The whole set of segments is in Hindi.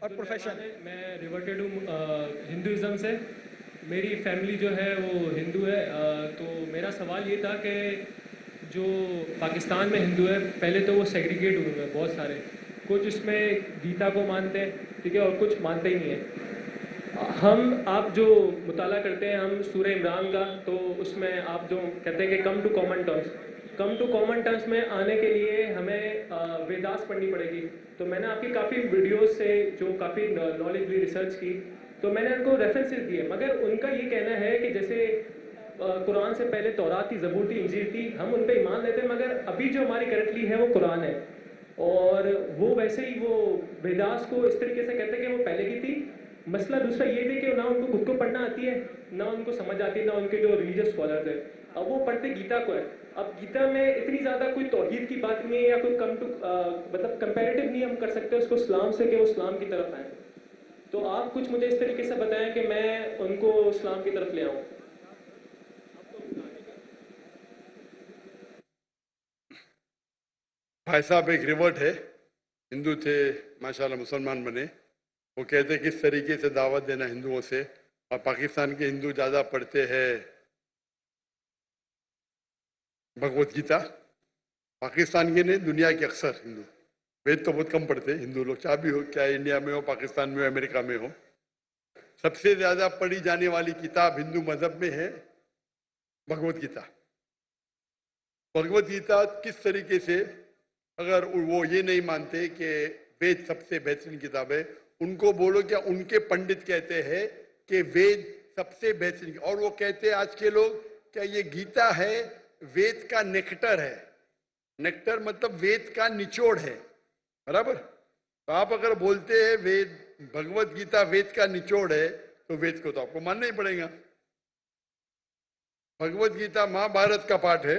और प्रोफेशन? मैं रिवर्टेड हूँ हिंदुज़म से। मेरी फैमिली जो है वो हिंदू है। तो मेरा सवाल ये था कि जो पाकिस्तान में हिंदू है, पहले तो वो सेग्रीगेट हुए हैं बहुत सारे। कुछ इसमें गीता को मानते हैं, ठीक है, और कुछ मानते ही नहीं है। हम आप जो मुताला करते हैं हम सूरह इमरान का, तो उसमें आप जो कहते हैं कि कम टू कॉमन टर्म्स में आने के लिए हमें वेदास पढ़नी पड़ेगी। तो मैंने आपकी काफ़ी वीडियोस से जो काफ़ी नॉलेज भी रिसर्च की, तो मैंने उनको रेफरेंसेस दिए, मगर उनका ये कहना है कि जैसे कुरान से पहले तौरात थी, ज़बूर थी, इंजील थी, हम उन पे ईमान लेते हैं, मगर अभी जो हमारी करंटली है वो कुरान है। और वो वैसे ही वो वेदास को इस तरीके से कहते हैं कि वो पहले की थी। मसला दूसरा ये भी कि ना उनको खुद को पढ़ना आती है, ना उनको समझ आती है, ना उनके जो रिलीजियस स्कॉलर्स है। अब वो पढ़ते गीता को है। अब गीता में इतनी ज़्यादा कोई तौहीद की बात नहीं है, या कोई कम टू मतलब कंपैरेटिव नहीं हम कर सकते उसको इस्लाम से कि वो इस्लाम की तरफ आए। तो आप कुछ मुझे इस तरीके से बताएं कि मैं उनको इस्लाम की तरफ ले आऊँ। भाई साहब एक रिवर्ट है, हिंदू थे, माशाल्लाह मुसलमान बने। वो कहते किस तरीके से दावत देना हिंदुओं से, और पाकिस्तान के हिंदू ज़्यादा पढ़ते हैं भगवत गीता। पाकिस्तान के नहीं, दुनिया के अक्सर हिंदू वेद तो बहुत कम पढ़ते हैं। हिंदू लोग चाहे भी हो, क्या इंडिया में हो, पाकिस्तान में हो, अमेरिका में हो, सबसे ज़्यादा पढ़ी जाने वाली किताब हिंदू मजहब में है भगवत गीता। भगवत गीता किस तरीके से, अगर वो ये नहीं मानते कि वेद सबसे बेहतरीन किताब है, उनको बोलो क्या उनके पंडित कहते हैं कि वेद सबसे बेहतरीन, और वो कहते हैं आज के लोग क्या ये गीता है वेद का नेक्टर है। नेक्टर मतलब वेद का निचोड़ है, बराबर। तो आप अगर बोलते हैं वेद भगवत गीता वेद का निचोड़ है, तो वेद को तो आपको मानना ही पड़ेगा। भगवत गीता महाभारत का पाठ है,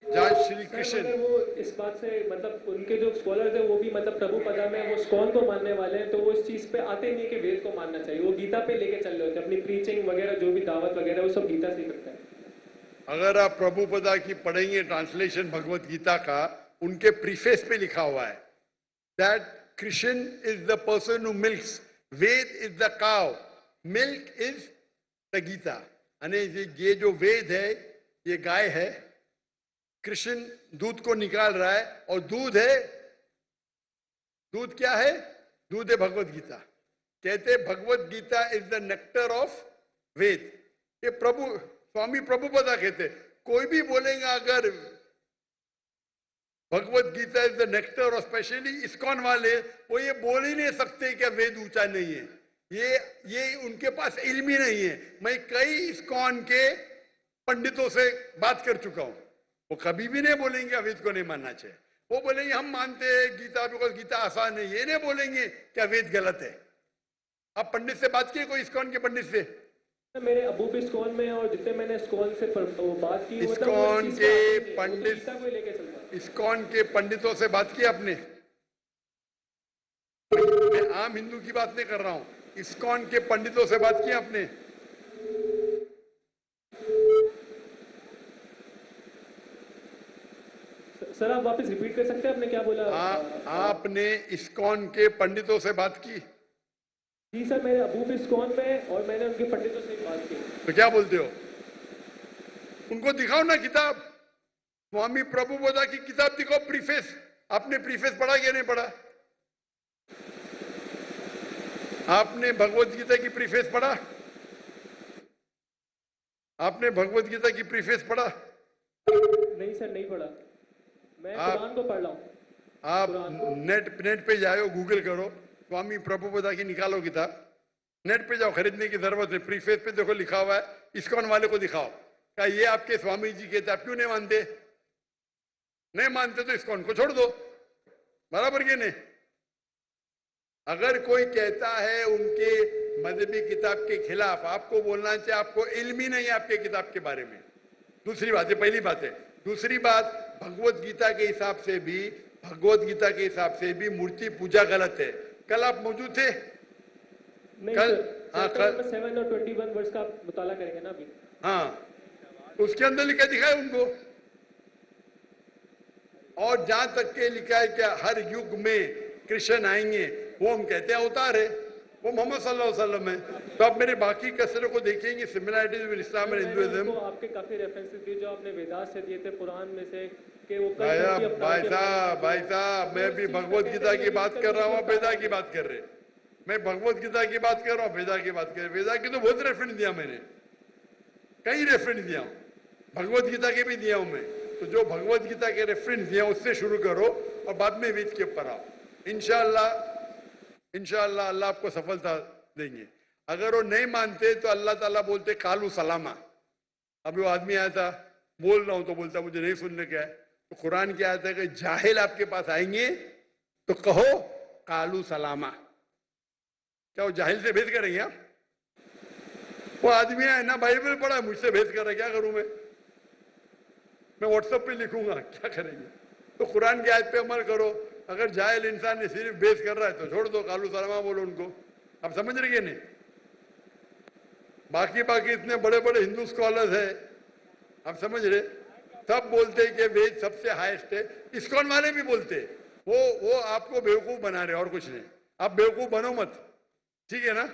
जहाँ श्री कृष्ण, वो इस बात से मतलब उनके जो स्कॉलर्स हैं वो भी मतलब प्रभुपदा में वो स्कॉन को मानने वाले हैं, तो वो इस चीज़ पे आते नहीं कि वेद को मानना चाहिए। वो गीता पे लेके चल रहे होते हैं, अपनी प्रीचिंग वगैरह जो भी दावत वगैरह वो सब गीता से ही करते हैं। अगर आप प्रभुपदा की पढ़ेंगे ट्रांसलेशन भगवत गीता का, उनके प्रीफेस पे लिखा हुआ है that Krishna is the person who milks, Veda is the cow, milk is the Gita. यानी ये जो वेद है ये गाय है, कृष्ण दूध को निकाल रहा है, और दूध है, दूध क्या है? दूध है भगवत गीता। कहते Bhagavad Gita is the nectar of Veda. ये प्रभु स्वामी प्रभुपदा कहते। कोई भी बोलेगा अगर Bhagavad Gita is the nectar, और स्पेशली इस्कॉन वाले, वो ये बोल ही नहीं सकते कि वेद ऊंचा नहीं है। ये उनके पास इल्म ही नहीं है। मैं कई इस्कॉन के पंडितों से बात कर चुका हूं, वो कभी भी नहीं बोलेंगे वेद को नहीं मानना चाहिए। वो बोलेंगे हम मानते हैं गीता, बिकॉज गीता आसान है। ये नहीं बोलेंगे क्या वेद गलत है। आप पंडित से बात किए, कोई इस्कॉन के पंडित से? मेरे अबू भी स्कॉन में, और जितने मैंने स्कॉन से बात की, इस्कॉन के पंडित, को लेके चलता है। इस्कॉन के पंडितों से बात की आपने? मैं आम हिंदू की बात नहीं कर रहा हूं, इस्कॉन के पंडितों से बात की आपने? सर आप वापस रिपीट कर सकते हैं, आपने क्या बोला? आपने इस्कॉन के पंडितों से बात की? जी सर, मेरे अबू भी इस्कॉन में, और मैंने उनके पंडितों से बात की। तो क्या बोलते हो? उनको दिखाओ ना किताब, स्वामी प्रभुपदा की किताब दिखाओ, प्रीफेस। आपने प्रीफेस पढ़ा क्या नहीं पढ़ा? आपने भगवत गीता की प्रीफेस पढ़ा? आपने भगवत गीता की प्रीफेस पढ़ा? नहीं सर, नहीं पढ़ा। मैं कुरान को पढ़ रहा हूँ। आप नेट पे जाओ, गूगल करो, स्वामी प्रभुपदा की निकालो किताब, नेट पे जाओ, खरीदने की जरूरत है। प्रीफेस पे देखो लिखा हुआ है, इस्कॉन वाले को दिखाओ, क्या ये आपके स्वामी जी कहते, आप क्यों नहीं मानते? नहीं मानते तो इस्कॉन को छोड़ दो, बराबर के नहीं? अगर कोई कहता है उनके मजहबी किताब के खिलाफ, आपको बोलना चाहिए आपको इल्म ही नहीं है आपके किताब के बारे में। दूसरी बात है, पहली बात है। दूसरी बात, भगवत गीता के हिसाब से भी, भगवत गीता के हिसाब से भी मूर्ति पूजा गलत है। कल आप मौजूद थे? कल? हाँ, कल 7 और 21 वर्ष का आप मुताला करेंगे ना अभी? हाँ, उसके अंदर लिखा दिखा है उनको। और जहां तक के लिखा है कि हर युग में कृष्ण आएंगे, वो हम कहते हैं अवतार है, वो मोहम्मद सल्लल्लाहु अलैहि वसल्लम है। तो आप मेरे बाकी कसरों को देखेंगे, similarities with Islam and Hinduism. तो आपके काफी रेफरेंसेस दिए जो आपने वेदास से दिए थे, कुरान में से, कि वो कई भाई धर्म की साहब अपना भाई के साहब भाई साहब, मैं भी भगवत गीता की बात कर रहा हूँ, आप वेदा की बात कर रहे हैं। मैं भगवत गीता की बात कर रहा हूँ, वेदा की बात कर रहे हैं। वेदा की तो बहुत रेफरेंस दिया मैंने, कई रेफरेंस दिया हूँ, भगवत गीता के भी दिया हूँ मैं। तो जो भगवत गीता के रेफरेंस दिया उससे शुरू करो और बाद में वेद के ऊपर आओ। इंशाअल्लाह इंशाअल्लाह अल्लाह आपको सफलता देंगे। अगर वो नहीं मानते तो अल्लाह ताला बोलते कालू सलामा। अभी वो आदमी आया था, बोल रहा हूं तो बोलता मुझे नहीं सुनने का है। तो कुरान क्या आता है कि जाहिल आपके पास आएंगे तो कहो कालू सलामा। क्या वो जाहिल से भेद करेंगे आप? वो आदमी है ना, बाइबल पढ़ा है, मुझसे भेद कर रहा है, क्या करूं मैं व्हाट्सएप पे लिखूंगा, क्या करेंगे? तो कुरान की आयत पे अमल करो। अगर जाहिल इंसान ने सिर्फ बेस कर रहा है तो छोड़ दो, कालू सलामा बोलो उनको। आप समझ रहे नहीं? बाकी इतने बड़े बड़े हिंदू स्कॉलर्स है, आप समझ रहे, सब बोलते हैं कि वेद सबसे हाईएस्ट है। इस्कॉन वाले भी बोलते हैं। वो आपको बेवकूफ बना रहे और कुछ नहीं। आप बेवकूफ बनो मत, ठीक है ना?